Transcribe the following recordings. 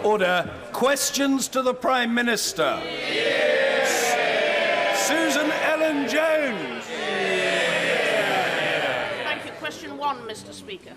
Order. Questions to the Prime Minister. Susan Ellen Jones. Thank you. Question 1, Mr. Speaker.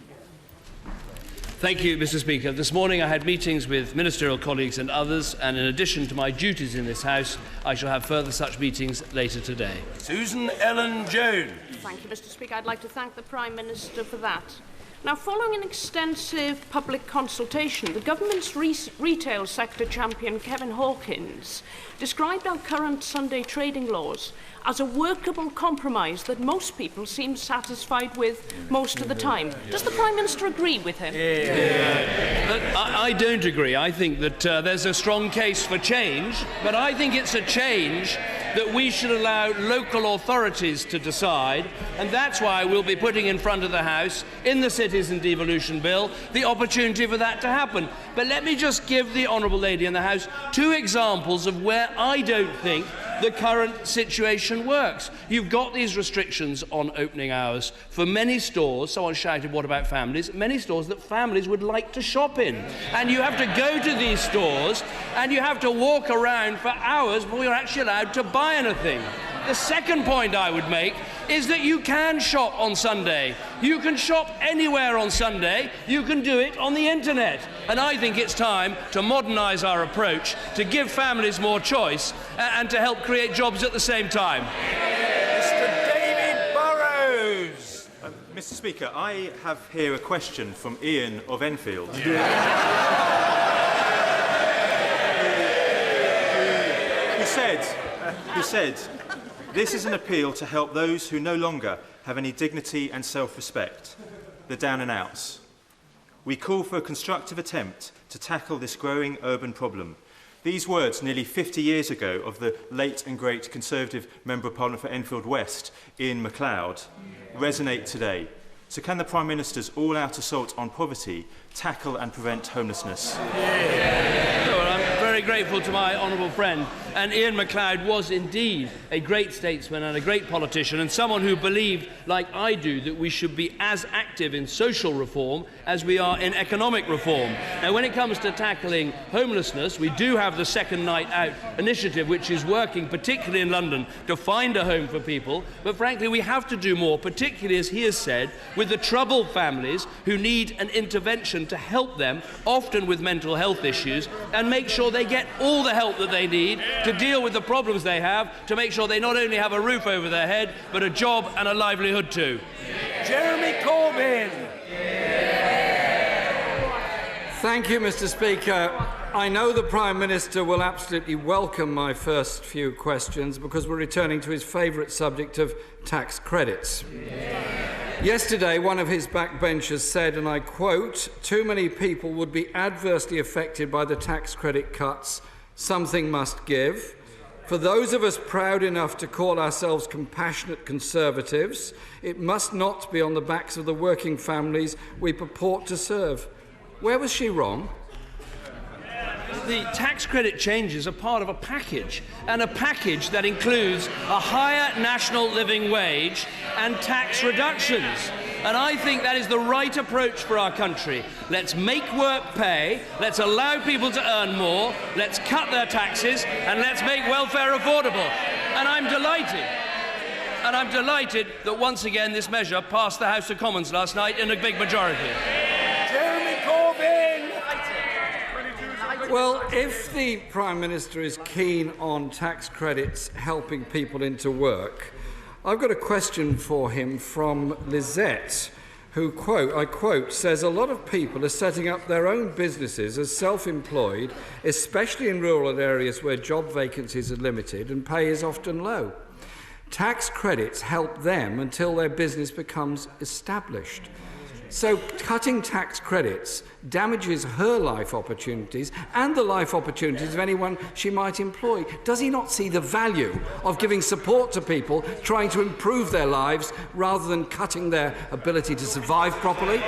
Thank you, Mr. Speaker. This morning I had meetings with ministerial colleagues and others, and in addition to my duties in this House, I shall have further such meetings later today. Susan Ellen Jones. Thank you, Mr. Speaker. I'd like to thank the Prime Minister for that. Now, following an extensive public consultation, the government's retail sector champion, Kevin Hawkins, described our current Sunday trading laws as a workable compromise that most people seem satisfied with most of the time. Does the Prime Minister agree with him? But I don't agree. I think that there's a strong case for change, but I think it's a change that we should allow local authorities to decide, and that's why we'll be putting in front of the House, in the Citizen Devolution Bill, the opportunity for that to happen. But let me just give the Honourable Lady in the House 2 examples of where I don't think the current situation works. You've got these restrictions on opening hours for many stores. Someone shouted, what about families? Many stores that families would like to shop in. And you have to go to these stores and you have to walk around for hours before you're actually allowed to buy anything. The second point I would make is that you can shop on Sunday. You can shop anywhere on Sunday. You can do it on the internet. And I think it's time to modernise our approach, to give families more choice and to help create jobs at the same time. Mr. David Burrows. Mr. Speaker, I have here a question from Ian of Enfield. Who said, this is an appeal to help those who no longer have any dignity and self-respect, the down and outs. We call for a constructive attempt to tackle this growing urban problem. These words, nearly 50 years ago, of the late and great Conservative Member of Parliament for Enfield West, Ian MacLeod, resonate today. So can the Prime Minister's all-out assault on poverty tackle and prevent homelessness? Well, I'm very grateful to my honourable friend. And Ian MacLeod was indeed a great statesman and a great politician, and someone who believed, like I do, that we should be as active in social reform as we are in economic reform. Now, when it comes to tackling homelessness, we do have the Second Night Out initiative, which is working, particularly in London, to find a home for people. But frankly, we have to do more, particularly, as he has said, with the troubled families who need an intervention to help them, often with mental health issues, and make sure they get all the help that they need to deal with the problems they have, to make sure they not only have a roof over their head, but a job and a livelihood too. Jeremy Corbyn. Thank you, Mr. Speaker. I know the Prime Minister will absolutely welcome my first few questions because we're returning to his favourite subject of tax credits. Yesterday, one of his backbenchers said, and I quote, "Too many people would be adversely affected by the tax credit cuts. Something must give. For those of us proud enough to call ourselves compassionate Conservatives, it must not be on the backs of the working families we purport to serve." Where was she wrong? The tax credit changes are part of a package, and a package that includes a higher national living wage and tax reductions. And I think that is the right approach for our country. Let's make work pay, let's allow people to earn more, let's cut their taxes, and let's make welfare affordable. And I'm delighted that once again this measure passed the House of Commons last night in a big majority. Jeremy Corbyn. Well, if the Prime Minister is keen on tax credits helping people into work, I've got a question for him from Lizette, who, I quote, says, "A lot of people are setting up their own businesses as self-employed, especially in rural areas where job vacancies are limited and pay is often low. Tax credits help them until their business becomes established. So cutting tax credits damages her life opportunities and the life opportunities of anyone she might employ. Does he not see the value of giving support to people trying to improve their lives rather than cutting their ability to survive properly?"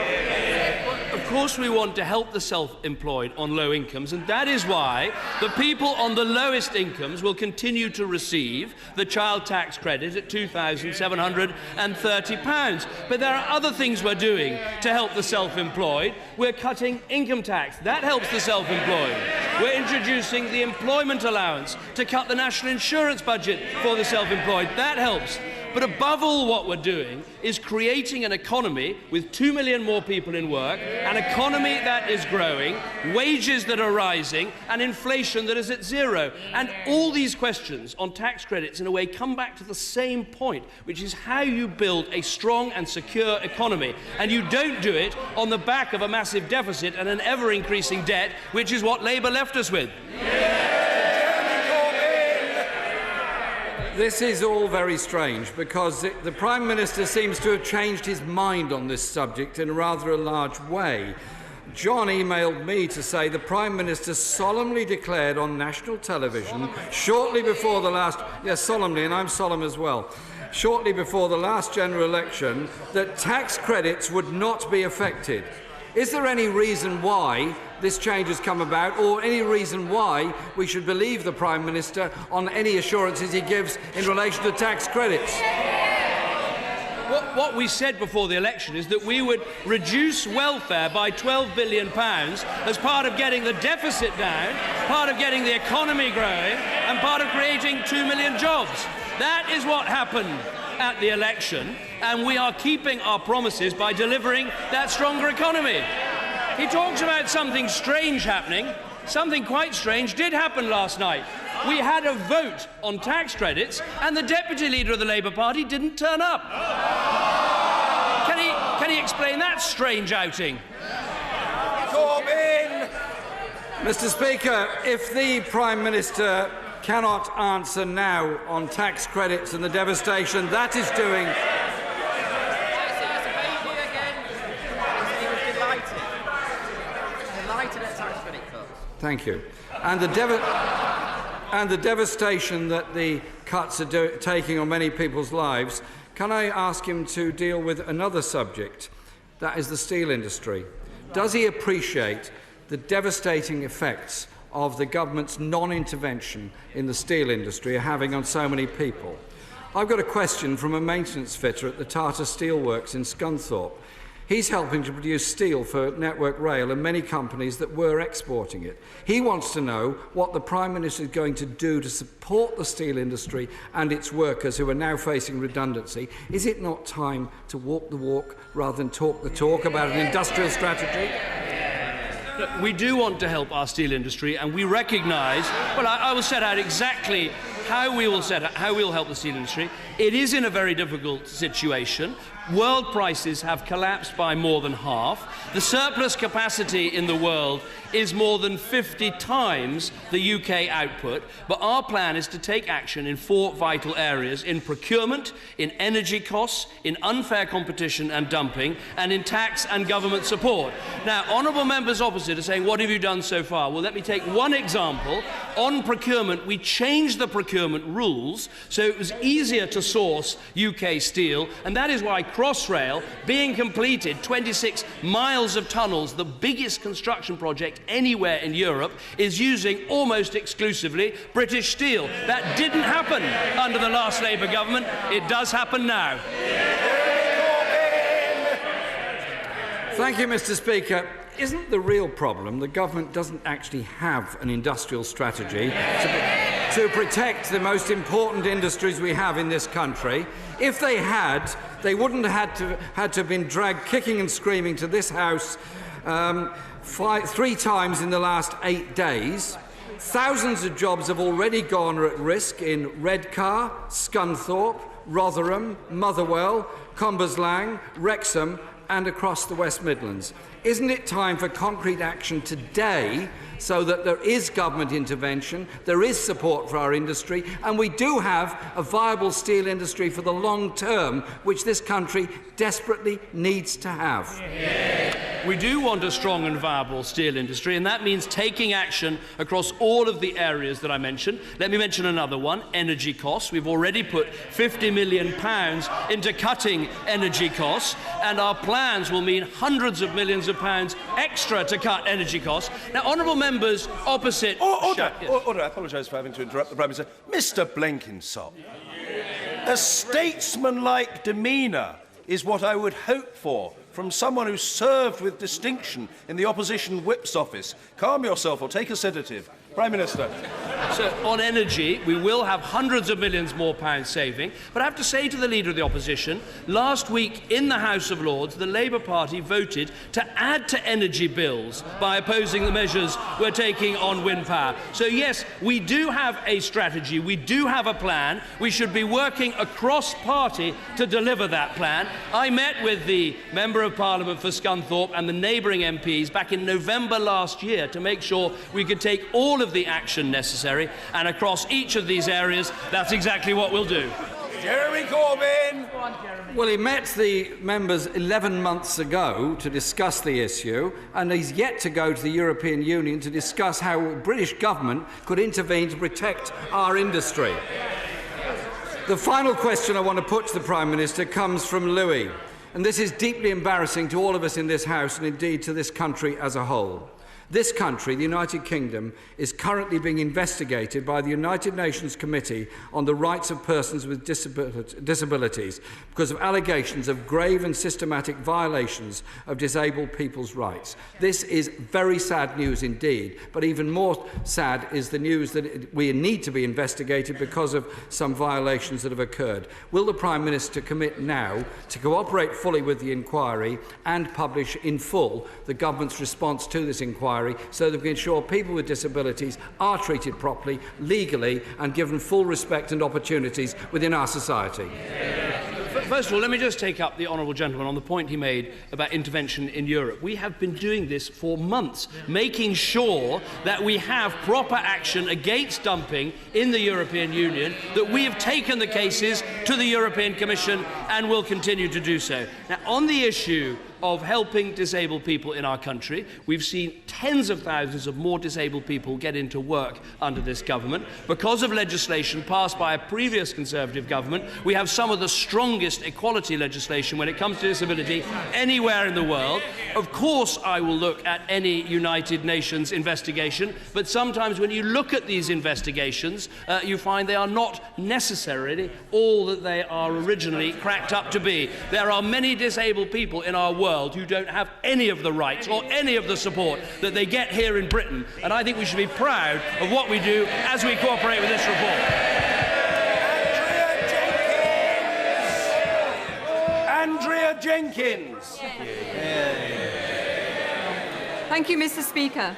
course we want to help the self-employed on low incomes, and that is why the people on the lowest incomes will continue to receive the child tax credit at £2,730. But there are other things we're doing to help the self-employed. We're cutting income tax. That helps the self-employed. We're introducing the employment allowance to cut the national insurance budget for the self-employed. That helps. But above all, what we're doing is creating an economy with 2 million more people in work, an economy that is growing, wages that are rising, and inflation that is at zero. And all these questions on tax credits, in a way, come back to the same point, which is how you build a strong and secure economy. And you don't do it on the back of a massive deficit and an ever-increasing debt, which is what Labour left us with. This is all very strange because the Prime Minister seems to have changed his mind on this subject in a rather large way. John emailed me to say the Prime Minister solemnly declared on national television shortly before the last... Yes, solemnly, and I'm solemn as well. Shortly before the last general election that tax credits would not be affected. Is there any reason why this change has come about, or any reason why we should believe the Prime Minister on any assurances he gives in relation to tax credits? What we said before the election is that we would reduce welfare by £12 billion as part of getting the deficit down, part of getting the economy growing, and part of creating 2 million jobs. That is what happened at the election, and we are keeping our promises by delivering that stronger economy. He talks about something strange happening. Something quite strange did happen last night. We had a vote on tax credits, and the Deputy Leader of the Labour Party didn't turn up. Can he explain that strange outing? Corbyn! Mr. Speaker, if the Prime Minister cannot answer now on tax credits and the devastation that is doing... Thank you. And the devastation that the cuts are taking on many people's lives, can I ask him to deal with another subject? That is the steel industry. Does he appreciate the devastating effects of the government's non-intervention in the steel industry are having on so many people? I've got a question from a maintenance fitter at the Tata Steelworks in Scunthorpe. He's helping to produce steel for Network Rail and many companies that were exporting it. He wants to know what the Prime Minister is going to do to support the steel industry and its workers who are now facing redundancy. Is it not time to walk the walk rather than talk the talk about an industrial strategy? Look, we do want to help our steel industry, and we recognise... Well, I will set out exactly how we will help the steel industry. It is in a very difficult situation. World prices have collapsed by more than half. The surplus capacity in the world is more than 50 times the UK output. But our plan is to take action in 4 vital areas: in procurement, in energy costs, in unfair competition and dumping, and in tax and government support. Now, honourable members opposite are saying, what have you done so far? Well, let me take one example. On procurement, we changed the procurement rules so it was easier to source UK steel, and that is why Crossrail, being completed, 26 miles of tunnels, the biggest construction project anywhere in Europe, is using almost exclusively British steel. That didn't happen under the last Labour government. It does happen now. Thank you, Mr. Speaker. Isn't the real problem the government doesn't actually have an industrial strategy to protect the most important industries we have in this country? If they had, they wouldn't have had to have been dragged kicking and screaming to this House 3 times in the last 8 days. Thousands of jobs have already gone at risk in Redcar, Scunthorpe, Rotherham, Motherwell, Cumberslang, Wrexham and across the West Midlands. Isn't it time for concrete action today so that there is government intervention, there is support for our industry, and we do have a viable steel industry for the long term, which this country desperately needs to have? We do want a strong and viable steel industry, and that means taking action across all of the areas that I mentioned. Let me mention another one, energy costs. We've already put £50 million into cutting energy costs, and our plans will mean hundreds of millions of pounds extra to cut energy costs. Now, honourable members opposite... Order. I apologise for having to interrupt the Prime Minister. Mr Blenkinsop, a statesmanlike demeanour is what I would hope for from someone who served with distinction in the opposition whip's office. Calm yourself or take a sedative. Prime Minister. So, on energy, we will have hundreds of millions more pounds saving. But I have to say to the Leader of the Opposition, last week in the House of Lords, the Labour Party voted to add to energy bills by opposing the measures we're taking on wind power. So, yes, we do have a strategy, we do have a plan. We should be working across party to deliver that plan. I met with the Member of Parliament for Scunthorpe and the neighbouring MPs back in November last year to make sure we could take all of the action necessary, and across each of these areas, that's exactly what we'll do. Jeremy Corbyn. Well, he met the members 11 months ago to discuss the issue, and he's yet to go to the European Union to discuss how the British government could intervene to protect our industry. The final question I want to put to the Prime Minister comes from Louis, and this is deeply embarrassing to all of us in this House and indeed to this country as a whole. This country, the United Kingdom, is currently being investigated by the United Nations Committee on the Rights of Persons with Disabilities because of allegations of grave and systematic violations of disabled people's rights. This is very sad news indeed, but even more sad is the news that we need to be investigated because of some violations that have occurred. Will the Prime Minister commit now to cooperate fully with the inquiry and publish in full the government's response to this inquiry so that we ensure people with disabilities are treated properly, legally, and given full respect and opportunities within our society? First of all, let me just take up the honourable gentleman on the point he made about intervention in Europe. We have been doing this for months, making sure that we have proper action against dumping in the European Union, that we have taken the cases to the European Commission and will continue to do so. Now, on the issue of helping disabled people in our country, we've seen tens of thousands of more disabled people get into work under this government. Because of legislation passed by a previous Conservative government, we have some of the strongest equality legislation when it comes to disability anywhere in the world. Of course, I will look at any United Nations investigation, but sometimes when you look at these investigations, you find they are not necessarily all that they are originally cracked up to be. There are many disabled people in our world who don't have any of the rights or any of the support that they get here in Britain, and I think we should be proud of what we do as we cooperate with this report. Andrea Jenkins. Thank you, Mr. Speaker.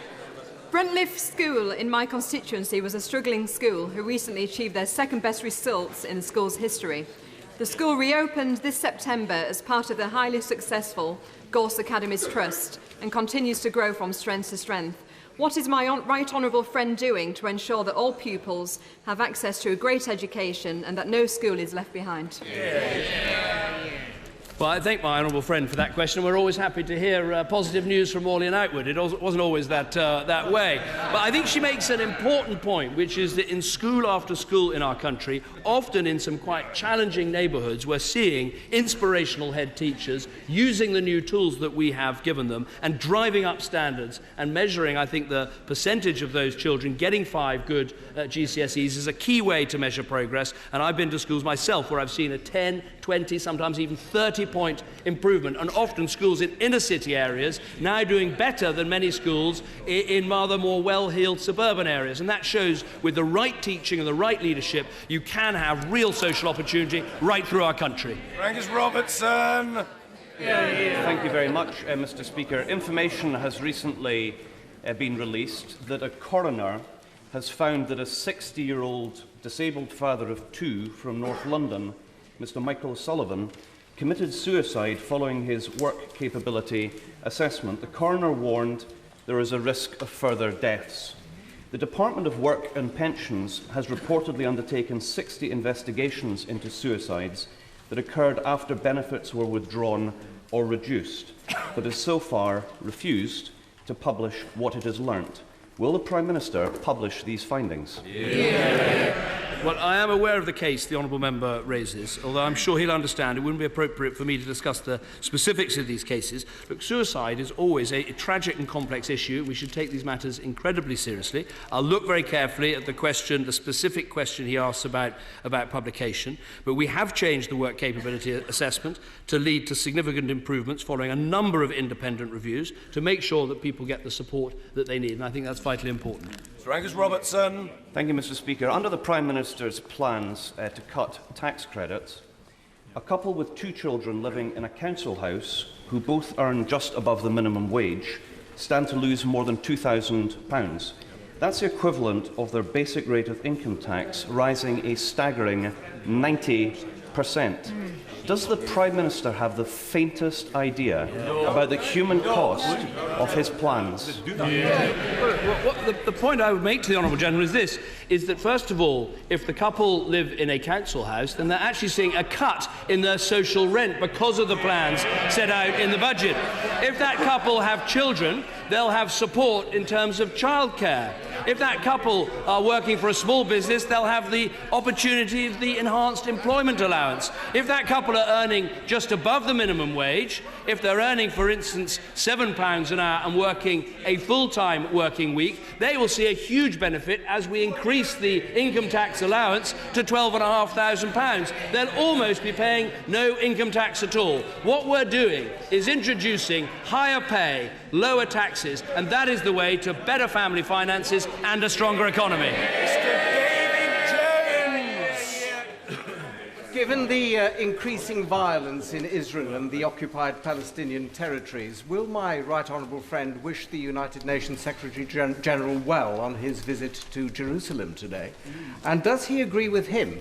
Brentliff School in my constituency was a struggling school who recently achieved their second best results in the school's history. The school reopened this September as part of the highly successful Gorse Academies Trust and continues to grow from strength to strength. What is my right honourable friend doing to ensure that all pupils have access to a great education and that no school is left behind? Well, I thank my honourable friend for that question. We're always happy to hear positive news from Morley and Outward. It wasn't always that way. But I think she makes an important point, which is that in school after school in our country, often in some quite challenging neighbourhoods, we're seeing inspirational head teachers using the new tools that we have given them and driving up standards and measuring, I think, the percentage of those children getting 5 good GCSEs is a key way to measure progress. And I've been to schools myself where I've seen a 10, 20, sometimes even 30-point improvement, and often schools in inner city areas now doing better than many schools in rather more well-heeled suburban areas. And that shows with the right teaching and the right leadership, you can have real social opportunity right through our country. Angus Robertson. Thank you very much, Mr. Speaker. Information has recently been released that a coroner has found that a 60-year-old disabled father of 2 from North London, Mr. Michael Sullivan, committed suicide following his work capability assessment. The coroner warned there is a risk of further deaths. The Department of Work and Pensions has reportedly undertaken 60 investigations into suicides that occurred after benefits were withdrawn or reduced, but has so far refused to publish what it has learnt. Will the Prime Minister publish these findings? Well, I am aware of the case the honourable member raises, although I'm sure he'll understand it wouldn't be appropriate for me to discuss the specifics of these cases. Look, suicide is always a tragic and complex issue. We should take these matters incredibly seriously. I'll look very carefully at the specific question he asks about publication, but we have changed the work capability assessment to lead to significant improvements following a number of independent reviews to make sure that people get the support that they need, and I think that's vitally important. Sir Angus Robertson. Thank you, Mr. Speaker. Under the Prime Minister's plans to cut tax credits, a couple with 2 children living in a council house who both earn just above the minimum wage stand to lose more than £2,000. That's the equivalent of their basic rate of income tax rising a staggering 90%. Does the Prime Minister have the faintest idea about the human cost of his plans? The point I would make to the honourable gentleman is this, is that first of all, if the couple live in a council house, then they're actually seeing a cut in their social rent because of the plans set out in the budget. If that couple have children, they'll have support in terms of childcare. If that couple are working for a small business, they'll have the opportunity of the enhanced employment allowance. If that couple are earning just above the minimum wage, if they're earning, for instance, £7 an hour and working a full-time working week, they will see a huge benefit as we increase the income tax allowance to £12,500. They'll almost be paying no income tax at all. What we're doing is introducing higher pay, lower taxes, and that is the way to better family finances and a stronger economy. Given the increasing violence in Israel and the occupied Palestinian territories, will my right honourable friend wish the United Nations Secretary General well on his visit to Jerusalem today? And does he agree with him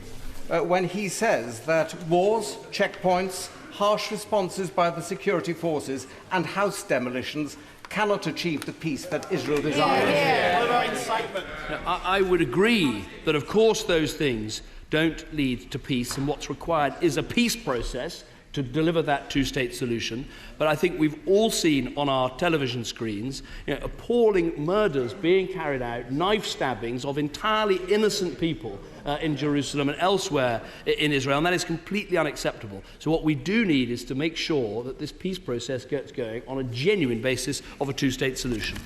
when he says that wars, checkpoints, harsh responses by the security forces and house demolitions cannot achieve the peace that Israel desires? What about incitement? I would agree that, of course, those things don't lead to peace, and what's required is a peace process to deliver that two-state solution. But I think we've all seen on our television screens appalling murders being carried out, knife stabbings of entirely innocent people in Jerusalem and elsewhere in Israel, and that is completely unacceptable. So what we do need is to make sure that this peace process gets going on a genuine basis of a two-state solution.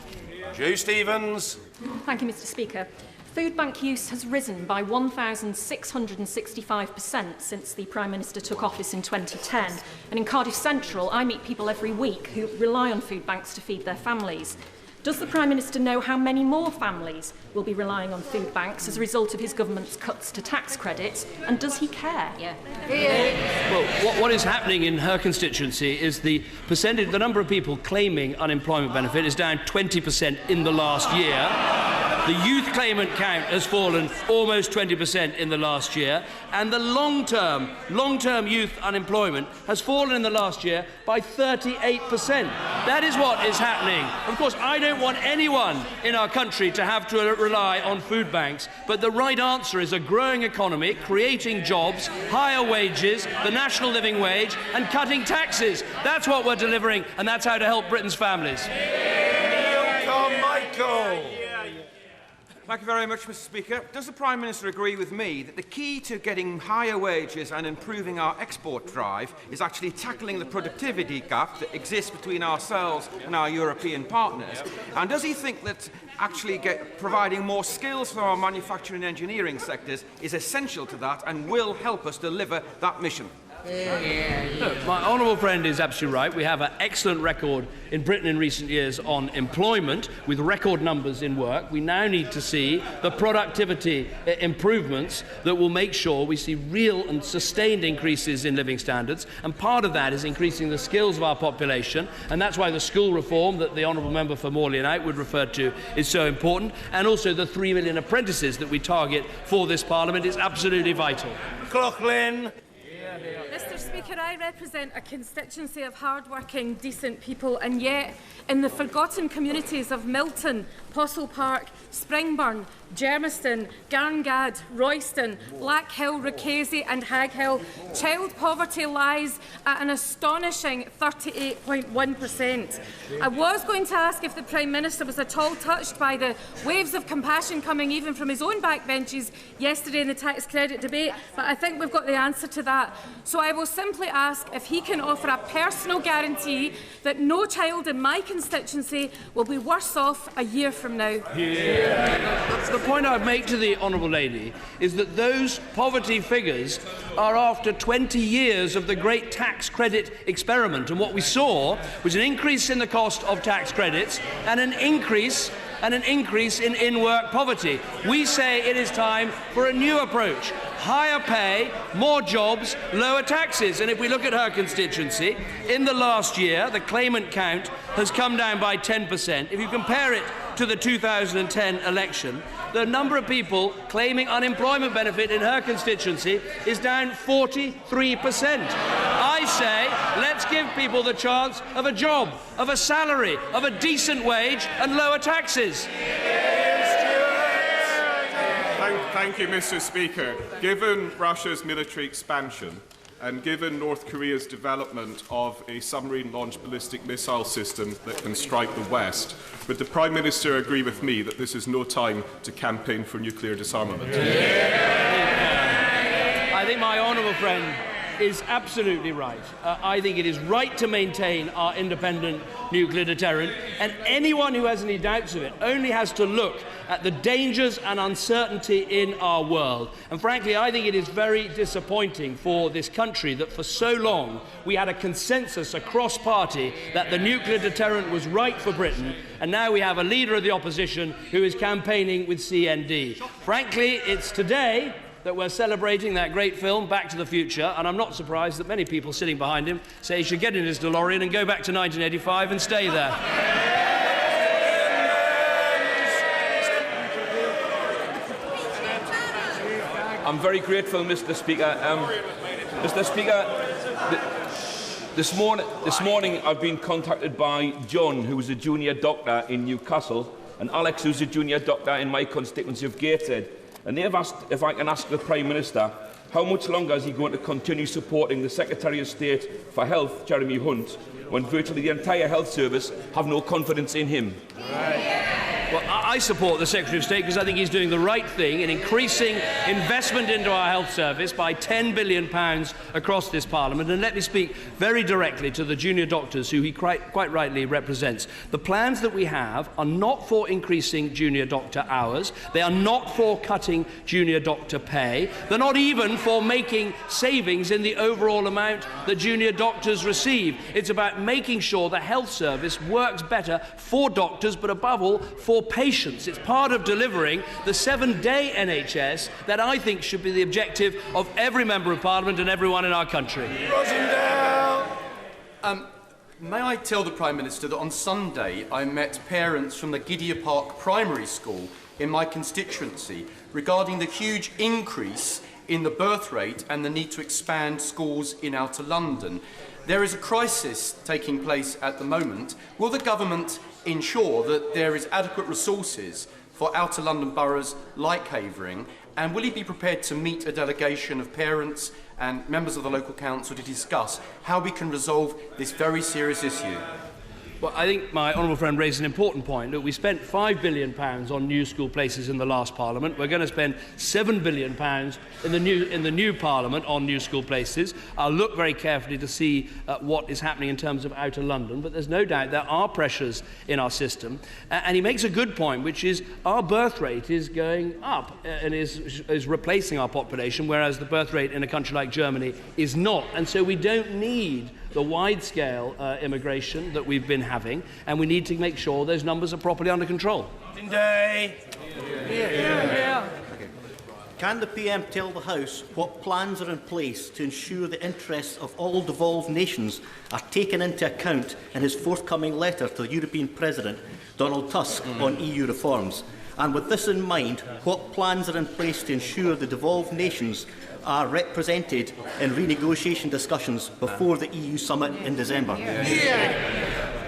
Jo Stevens. Thank you, Mr. Speaker. Food bank use has risen by 1,665% since the Prime Minister took office in 2010. And in Cardiff Central, I meet people every week who rely on food banks to feed their families. Does the Prime Minister know how many more families will be relying on food banks as a result of his government's cuts to tax credits? And does he care? Well, what is happening in her constituency is the number of people claiming unemployment benefit is down 20% in the last year. The youth claimant count has fallen almost 20% in the last year, and the long-term youth unemployment has fallen in the last year by 38%. That is what is happening. Of course, I don't want anyone in our country to have to rely on food banks, but the right answer is a growing economy, creating jobs, higher wages, the national living wage, and cutting taxes. That's what we're delivering, and that's how to help Britain's families. Michael. Thank you very much, Mr. Speaker. Does the Prime Minister agree with me that the key to getting higher wages and improving our export drive is actually tackling the productivity gap that exists between ourselves and our European partners? And does he think that actually providing more skills for our manufacturing and engineering sectors is essential to that and will help us deliver that mission? No, my honourable friend is absolutely right. We have an excellent record in Britain in recent years on employment, with record numbers in work. We now need to see the productivity improvements that will make sure we see real and sustained increases in living standards, and part of that is increasing the skills of our population, and that's why the school reform that the honourable member for Morley and Outwood referred to is so important, and also the 3 million apprentices that we target for this Parliament is absolutely vital. Cloughlin. Mr. Speaker, I represent a constituency of hard-working, decent people, and yet in the forgotten communities of Milton, Postle Park, Springburn, Germiston, Garngad, Royston, Blackhill, Rocasey and Haghill, child poverty lies at an astonishing 38.1%. I was going to ask if the Prime Minister was at all touched by the waves of compassion coming even from his own backbenches yesterday in the tax credit debate, but I think we've got the answer to that. So I will simply ask if he can offer a personal guarantee that no child in my constituency will be worse off a year from now. The point I'd make to the Honourable Lady is that those poverty figures are after 20 years of the great tax credit experiment, and what we saw was an increase in the cost of tax credits and an increase in in-work poverty. We say it is time for a new approach. Higher pay, more jobs, lower taxes. And if we look at her constituency, in the last year, the claimant count has come down by 10%. If you compare it to the 2010 election, the number of people claiming unemployment benefit in her constituency is down 43%. I say, let's give people the chance of a job, of a salary, of a decent wage and lower taxes. Thank you, Mr. Speaker. Given Russia's military expansion and given North Korea's development of a submarine-launched ballistic missile system that can strike the West, would the Prime Minister agree with me that this is no time to campaign for nuclear disarmament? I think my honourable friend is absolutely right. I think it is right to maintain our independent nuclear deterrent, and anyone who has any doubts of it only has to look at the dangers and uncertainty in our world. And frankly, I think it is very disappointing for this country that for so long we had a consensus across party that the nuclear deterrent was right for Britain, and now we have a leader of the opposition who is campaigning with CND. Frankly, it's today that we're celebrating that great film, Back to the Future, and I'm not surprised that many people sitting behind him say he should get in his DeLorean and go back to 1985 and stay there. I'm very grateful, Mr. Speaker. Mr. Speaker, this morning I've been contacted by John, who is a junior doctor in Newcastle, and Alex, who's a junior doctor in my constituency of Gateshead. And they have asked if I can ask the Prime Minister how much longer is he going to continue supporting the Secretary of State for Health, Jeremy Hunt, when virtually the entire health service have no confidence in him. Well, I support the Secretary of State because I think he's doing the right thing in increasing investment into our health service by £10 billion across this Parliament. And let me speak very directly to the junior doctors who he quite rightly represents. The plans that we have are not for increasing junior doctor hours. They are not for cutting junior doctor pay. They're not even for making savings in the overall amount that junior doctors receive. It's about making sure the health service works better for doctors, but above all, for patients. It's part of delivering the 7-day NHS that I think should be the objective of every Member of Parliament and everyone in our country. May I tell the Prime Minister that on Sunday I met parents from the Gidea Park Primary School in my constituency regarding the huge increase in the birth rate and the need to expand schools in Outer London. There is a crisis taking place at the moment. Will the government ensure that there is adequate resources for Outer London boroughs like Havering, and will he be prepared to meet a delegation of parents and members of the local council to discuss how we can resolve this very serious issue? Well, I think my honourable friend raised an important point. Look, we spent £5 billion on new school places in the last Parliament. We're going to spend £7 billion in the new Parliament on new school places. I'll look very carefully to see what is happening in terms of Outer London, but there's no doubt there are pressures in our system. And he makes a good point, which is our birth rate is going up and is replacing our population, whereas the birth rate in a country like Germany is not. And so we don't need the wide-scale immigration that we've been having, and we need to make sure those numbers are properly under control. Can the PM tell the House what plans are in place to ensure the interests of all devolved nations are taken into account in his forthcoming letter to the European President, Donald Tusk, on EU reforms? And with this in mind, what plans are in place to ensure the devolved nations are represented in renegotiation discussions before the EU summit in December?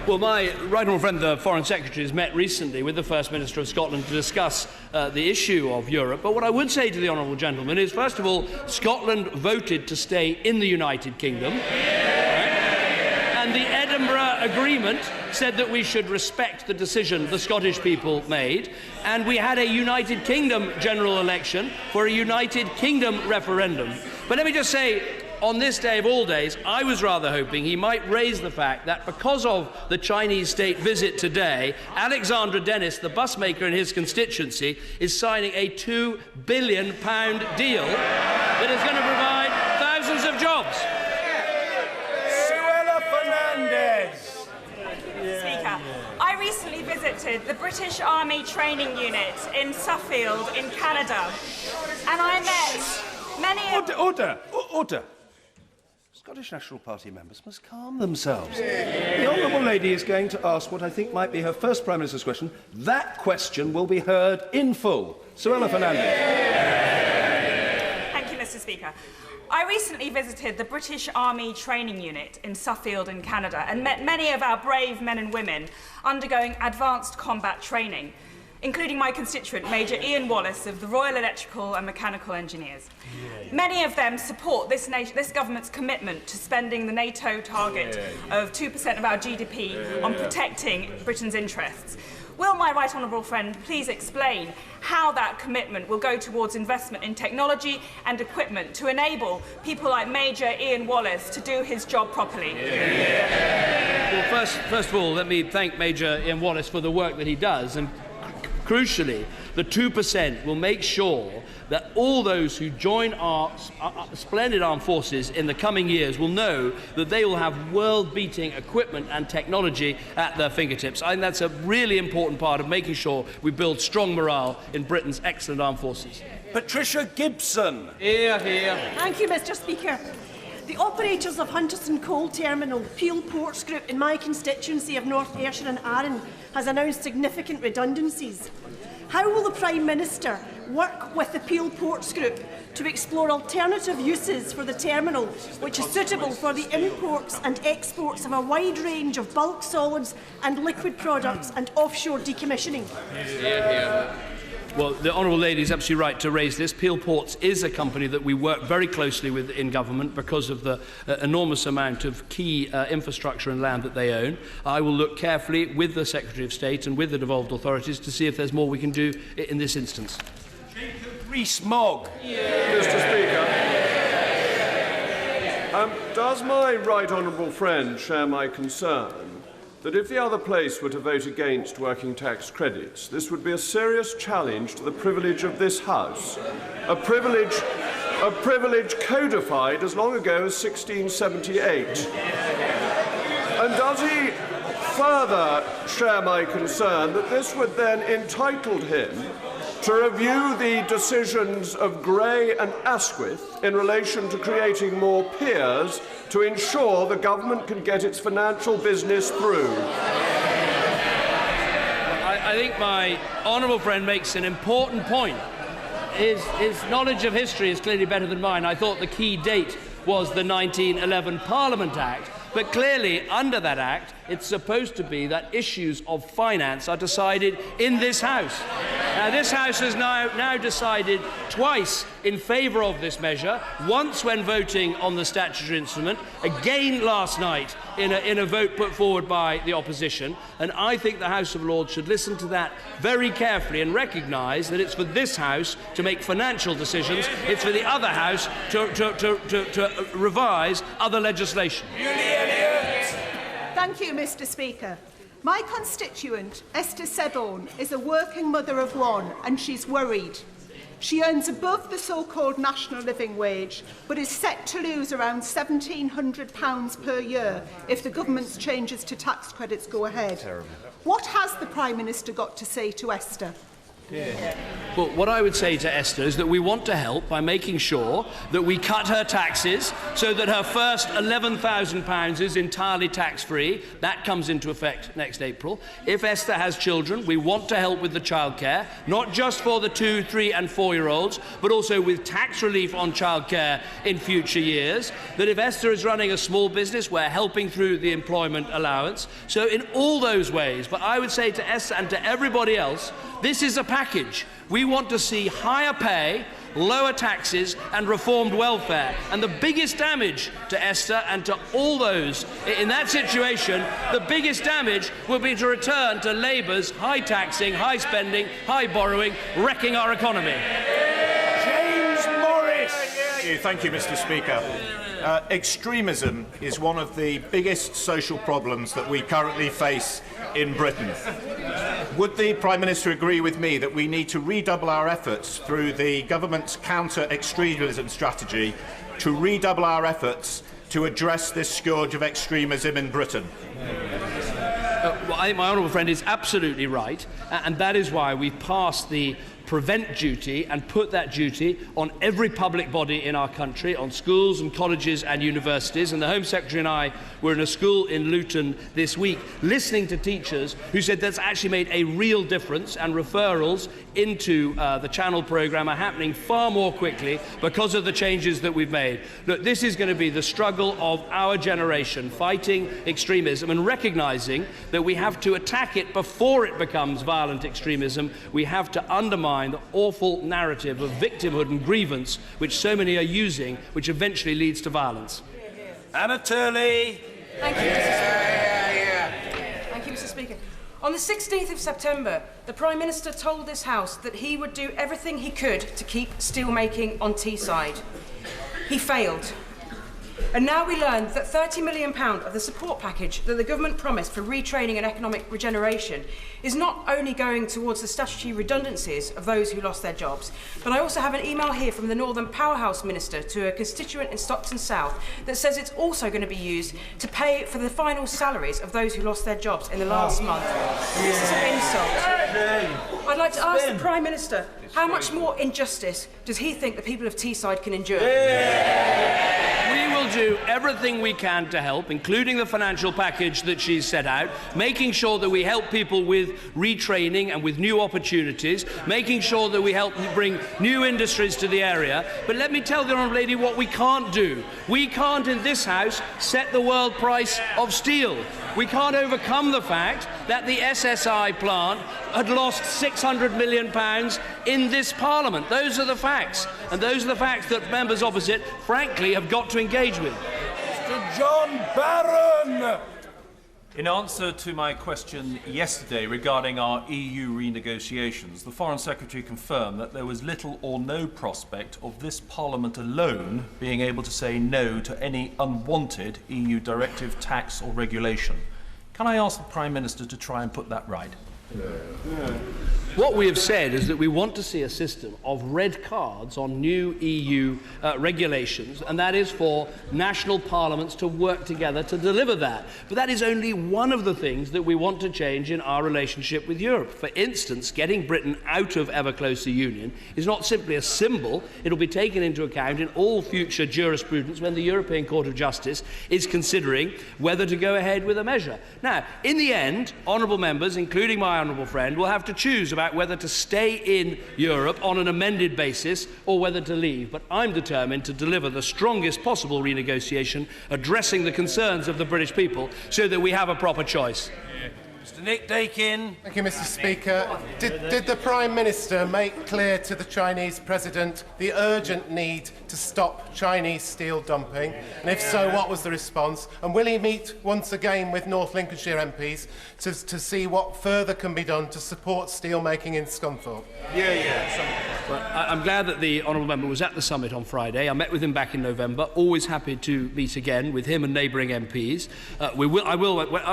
Well, my right honourable friend, the Foreign Secretary, has met recently with the First Minister of Scotland to discuss the issue of Europe. But what I would say to the honourable gentleman is, first of all, Scotland voted to stay in the United Kingdom. And the Edinburgh Agreement said that we should respect the decision the Scottish people made. And we had a United Kingdom general election for a United Kingdom referendum. But let me just say, on this day of all days, I was rather hoping he might raise the fact that because of the Chinese state visit today, Alexandra Dennis, the bus maker in his constituency, is signing a £2 billion deal that is going to provide thousands of jobs. Suella Fernandez. Speaker, I recently visited the British Army Training Unit in Suffield in Canada, and I met many... Order. Scottish National Party members must calm themselves. The honourable lady is going to ask what I think might be her first Prime Minister's question. That question will be heard in full. Suella Fernandez. Thank you, Mr. Speaker. I recently visited the British Army Training Unit in Suffield in Canada and met many of our brave men and women undergoing advanced combat training, including my constituent, Major Ian Wallace of the Royal Electrical and Mechanical Engineers. Many of them support this government's commitment to spending the NATO target of 2% of our GDP on protecting Britain's interests. Will my right honourable friend please explain how that commitment will go towards investment in technology and equipment to enable people like Major Ian Wallace to do his job properly? Well, first of all, let me thank Major Ian Wallace for the work that he does. And crucially, the 2% will make sure that all those who join our splendid armed forces in the coming years will know that they will have world-beating equipment and technology at their fingertips. I think that's a really important part of making sure we build strong morale in Britain's excellent armed forces. Patricia Gibson. Here. Thank you, Mr. Speaker. The operators of Hunterston Coal Terminal, Peel Ports Group in my constituency of North Ayrshire and Arran, has announced significant redundancies. How will the Prime Minister work with the Peel Ports Group to explore alternative uses for the terminal, which is suitable for the imports and exports of a wide range of bulk solids and liquid products and offshore decommissioning? Well, the honourable lady is absolutely right to raise this. Peel Ports is a company that we work very closely with in government because of the enormous amount of key infrastructure and land that they own. I will look carefully with the Secretary of State and with the devolved authorities to see if there's more we can do in this instance. Rees-Mogg. Mr. Speaker, does my right honourable friend share my concern that if the other place were to vote against working tax credits, this would be a serious challenge to the privilege of this House, a privilege codified as long ago as 1678? And does he further share my concern that this would then entitle him to review the decisions of Grey and Asquith in relation to creating more peers to ensure the government can get its financial business through? I think my honourable friend makes an important point. His knowledge of history is clearly better than mine. I thought the key date was the 1911 Parliament Act, but clearly under that Act it's supposed to be that issues of finance are decided in this House. Now, this House has now decided twice in favour of this measure, once when voting on the statutory instrument, again last night in a vote put forward by the opposition, and I think the House of Lords should listen to that very carefully and recognise that it's for this House to make financial decisions, it's for the other House to revise other legislation. Thank you, Mr. Speaker. My constituent, Esther Seborn, is a working mother of one, and she's worried. She earns above the so-called national living wage, but is set to lose around £1,700 per year if the government's changes to tax credits go ahead. Terrible. What has the Prime Minister got to say to Esther? But what I would say to Esther is that we want to help by making sure that we cut her taxes so that her first £11,000 is entirely tax-free. That comes into effect next April. If Esther has children, we want to help with the childcare, not just for the 2-, 3- and 4-year-olds, but also with tax relief on childcare in future years. That if Esther is running a small business, we're helping through the employment allowance. So in all those ways, but I would say to Esther and to everybody else, this is a package. We want to see higher pay, lower taxes and reformed welfare. And the biggest damage to Esther and to all those in that situation, the biggest damage will be to return to Labour's high taxing, high spending, high borrowing, wrecking our economy. James Morris! Thank you, Mr. Speaker. Extremism is one of the biggest social problems that we currently face in Britain. Would the Prime Minister agree with me that we need to redouble our efforts through the government's counter-extremism strategy to redouble our efforts to address this scourge of extremism in Britain? My honourable friend is absolutely right, and that is why we passed the prevent duty and put that duty on every public body in our country, on schools and colleges and universities. And the Home Secretary and I were in a school in Luton this week listening to teachers who said that's actually made a real difference, and referrals into the Channel programme are happening far more quickly because of the changes that we've made. Look, this is going to be the struggle of our generation, fighting extremism and recognising that we have to attack it before it becomes violent extremism. We have to undermine the awful narrative of victimhood and grievance which so many are using, which eventually leads to violence. Anna Turley. Thank you, Mr. Speaker. Thank you, Mr. Speaker. On the 16th of September, the Prime Minister told this House that he would do everything he could to keep steelmaking on Teesside. He failed. And now we learn that £30 million of the support package that the government promised for retraining and economic regeneration is not only going towards the statutory redundancies of those who lost their jobs, but I also have an email here from the Northern Powerhouse Minister to a constituent in Stockton South that says it's also going to be used to pay for the final salaries of those who lost their jobs in the last month. This is an insult. I'd like to ask the Prime Minister, how much more injustice does he think the people of Teesside can endure? We will do everything we can to help, including the financial package that she's set out, making sure that we help people with retraining and with new opportunities, making sure that we help bring new industries to the area. But let me tell the Honourable Lady what we can't do. We can't, in this House, set the world price of steel. We can't overcome the fact that the SSI plant had lost £600 million in this Parliament. Those are the facts. And those are the facts that members opposite, frankly, have got to engage with. Mr. John Barron! In answer to my question yesterday regarding our EU renegotiations, the Foreign Secretary confirmed that there was little or no prospect of this Parliament alone being able to say no to any unwanted EU directive, tax or regulation. Can I ask the Prime Minister to try and put that right? What we have said is that we want to see a system of red cards on new EU regulations, and that is for national parliaments to work together to deliver that. But that is only one of the things that we want to change in our relationship with Europe. For instance, getting Britain out of ever closer union is not simply a symbol. It will be taken into account in all future jurisprudence when the European Court of Justice is considering whether to go ahead with a measure. Now, in the end, honourable members, including my honourable friend, will have to choose about whether to stay in Europe on an amended basis or whether to leave. But I'm determined to deliver the strongest possible renegotiation, addressing the concerns of the British people, so that we have a proper choice. Mr. Nick Dakin. Thank you, Mr. Speaker. Did the Prime Minister make clear to the Chinese President the urgent need to stop Chinese steel dumping? And if so, what was the response? And will he meet once again with North Lincolnshire MPs to see what further can be done to support steel making in Scunthorpe? Yeah. Well, I'm glad that the honourable member was at the summit on Friday. I met with him back in November. Always happy to meet again with him and neighbouring MPs.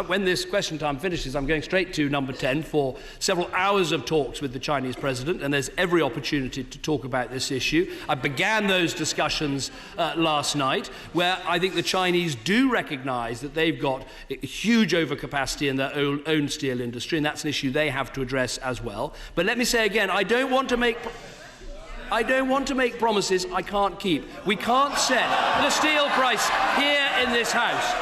When this question time finishes, I'm going straight to number 10 for several hours of talks with the Chinese president, and there's every opportunity to talk about this issue. I began those discussions last night, where I think the Chinese do recognise that they've got a huge overcapacity in their own steel industry, and that's an issue they have to address as well. But let me say again, I don't want to make promises I can't keep. We can't set the steel price here in this House.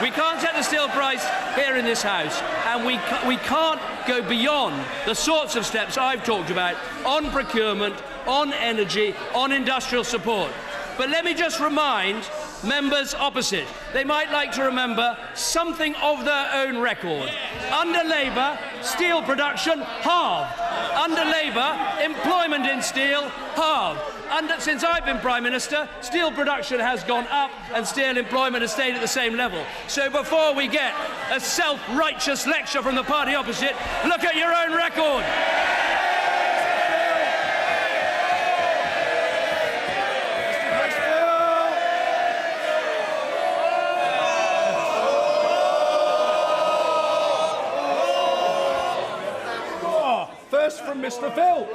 We can't set the steel price here in this House, and we can't go beyond the sorts of steps I've talked about on procurement, on energy, on industrial support. But let me just remind members opposite, they might like to remember something of their own record. Under Labour, steel production halved. Under Labour, employment in steel halved. Since I've been Prime Minister, steel production has gone up and steel employment has stayed at the same level. So before we get a self-righteous lecture from the party opposite, look at your own record. First from Mr. Phil.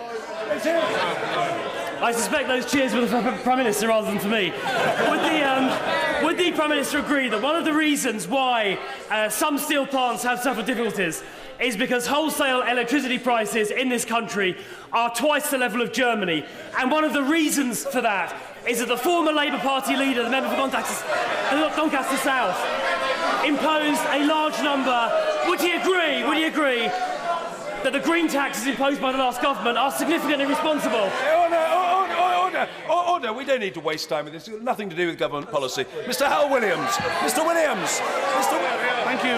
I suspect those cheers were for the Prime Minister rather than for me. Would the Prime Minister agree that one of the reasons why some steel plants have suffered difficulties is because wholesale electricity prices in this country are twice the level of Germany? And one of the reasons for that is that the former Labour Party leader, the member for Doncaster South, imposed a large number. Would he agree that the green taxes imposed by the last government are significantly responsible? Order. We don't need to waste time with this. It's got nothing to do with government policy. Mr. Hal Williams. Mr. Williams. Thank you.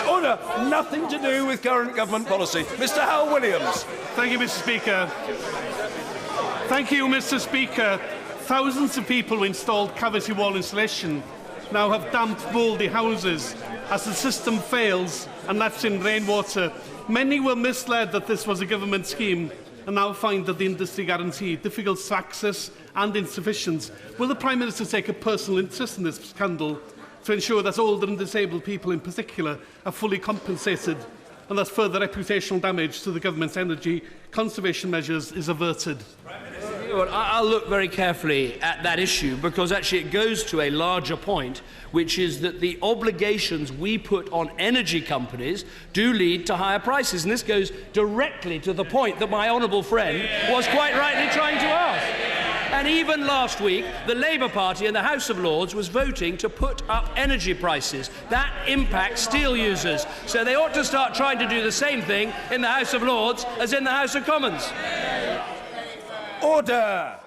Order. Nothing to do with current government policy. Mr. Hal Williams. Thank you, Mr. Speaker. Thank you, Mr. Speaker. Thousands of people who installed cavity wall insulation now have damp, mouldy houses as the system fails and lets in rainwater. Many were misled that this was a government scheme and now find that the industry guarantee difficult to access and insufficient. Will the Prime Minister take a personal interest in this scandal to ensure that older and disabled people in particular are fully compensated and that further reputational damage to the government's energy conservation measures is averted? I'll look very carefully at that issue, because actually it goes to a larger point, which is that the obligations we put on energy companies do lead to higher prices. And this goes directly to the point that my honourable friend was quite rightly trying to ask. And even last week, the Labour Party in the House of Lords was voting to put up energy prices. That impacts steel users. So they ought to start trying to do the same thing in the House of Lords as in the House of Commons. Order!